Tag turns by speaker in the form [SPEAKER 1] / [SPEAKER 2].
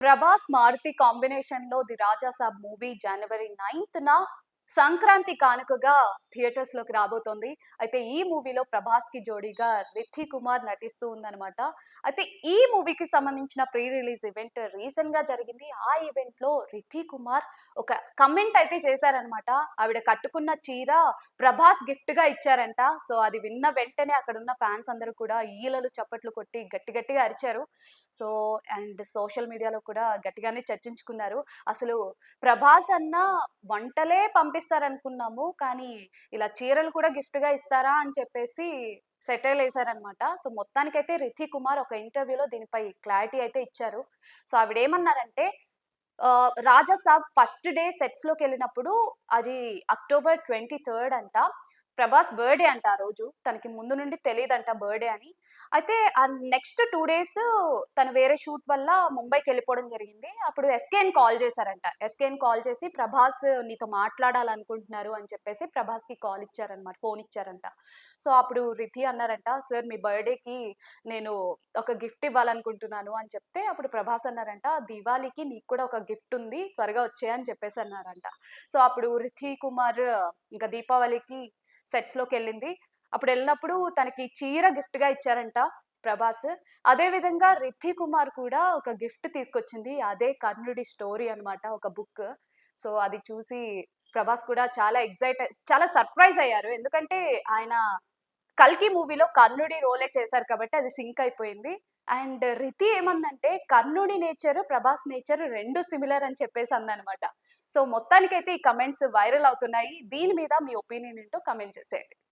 [SPEAKER 1] ప్రభాస్, మారుతి కాంబినేషన్‌లో 'the Raja Saab' movie జనవరి 9న సంక్రాంతి కానుకగా థియేటర్స్‌లోకి రాబోతోంది. అయితే ఈ మూవీలో ప్రభాస్‌కి జోడీగా రిద్ధి కుమార్ నటిస్తూ ఉందనమాట. అయితే ఈ మూవీకి సంబంధించిన ప్రీ రిలీజ్ ఈవెంట్ రీసెంట్‌గా జరిగింది. ఆ ఈవెంట్‌లో రిద్ధి కుమార్ ఒక కమెంట్ అయితే చేశారనమాట. ఆవిడ కట్టుకున్న చీర ప్రభాస్ గిఫ్ట్‌గా ఇచ్చారంట. సో, అది విన్న వెంటనే అక్కడున్న ఫ్యాన్స్ అందరూ కూడా ఈలలు, చప్పట్లు కొట్టి గట్టి గట్టిగా అరిచారు. సో, అండ్ సోషల్ మీడియాలో కూడా గట్టిగానే చర్చించుకున్నారు. అసలు ప్రభాస్ అన్న వంటలే పంపిస్తారనుకున్నాము. కానీ ఇలా చీరలు కూడా గిఫ్ట్‌గా ఇస్తారా అని చెప్పేసి సెటైర్‌లేసారనమాట. సో, మొత్తానికైతే రిథి కుమార్ ఒక ఇంటర్వ్యూలో దీనిపై క్లారిటీ అయితే ఇచ్చారు. సో, ఆవిడేమన్నారంటే 'రాజా సాబ్' ఫస్ట్ డే సెట్స్‌లోకెళ్ళినప్పుడు అది అక్టోబర్ 23 అంట. ప్రభాస్ బర్త్‌డే అంట ఆ రోజు. తనకి ముందు నుండి తెలీదంట బర్త్‌డే అని. అయితే నెక్స్ట్ 2 డేస్ తను వేరే షూట్ వల్ల ముంబైకెళ్ళిపోవడం జరిగింది. అప్పుడు ఎస్‌కేఎన్ కాల్ చేశారంట. ఎస్‌కేఎన్ కాల్ చేసి "ప్రభాస్ నీతో మాట్లాడాలనుకుంటున్నారు" అని చెప్పేసి ప్రభాస్‌కి కాల్ ఇచ్చారన్నమాట. ఫోన్ ఇచ్చారంట. సో, అప్పుడు రిథి అన్నారంట, "సార్ మీ బర్త్‌డేకి నేను ఒక గిఫ్ట్ ఇవ్వాలనుకుంటున్నాను" అని చెప్తే అప్పుడు ప్రభాస్ అన్నారంట, "దివాళీకి నీకు కూడా ఒక గిఫ్ట్ ఉంది. త్వరగా వచ్చేయి" అని చెప్పేసి అన్నారంట. సో, అప్పుడు రిథి కుమార్ ఇంకా దీపావళికి సెట్స్‌లోకెళ్ళింది. అప్పుడెళ్ళినప్పుడు తనకి చీర గిఫ్ట్‌గా ఇచ్చారంట ప్రభాస్. అదే విధంగా రిద్ధి కుమార్ కూడా ఒక గిఫ్ట్ తీసుకొచ్చింది. అదే 'కర్ణుడి స్టోరీ' అన్నమాట. ఒక బుక్. సో, అది చూసి ప్రభాస్ కూడా చాలా సర్ప్రైజ్ అయ్యారు. ఎందుకంటే ఆయన 'కల్కి' మూవీలో కర్ణుడి రోలే చేశారు కాబట్టి అది సింక్ అయిపోయింది. అండ్ రితి ఏమందంటే కర్ణుడి నేచర్, ప్రభాస్ నేచర్ 2 సిమిలర్ అని చెప్పేసి అందనమాట. సో, మొత్తానికైతే ఈ కమెంట్స్ వైరల్ అవుతున్నాయి. దీని మీద మీ ఒపీనియన్ ఏంటో కమెంట్ చేసేయండి.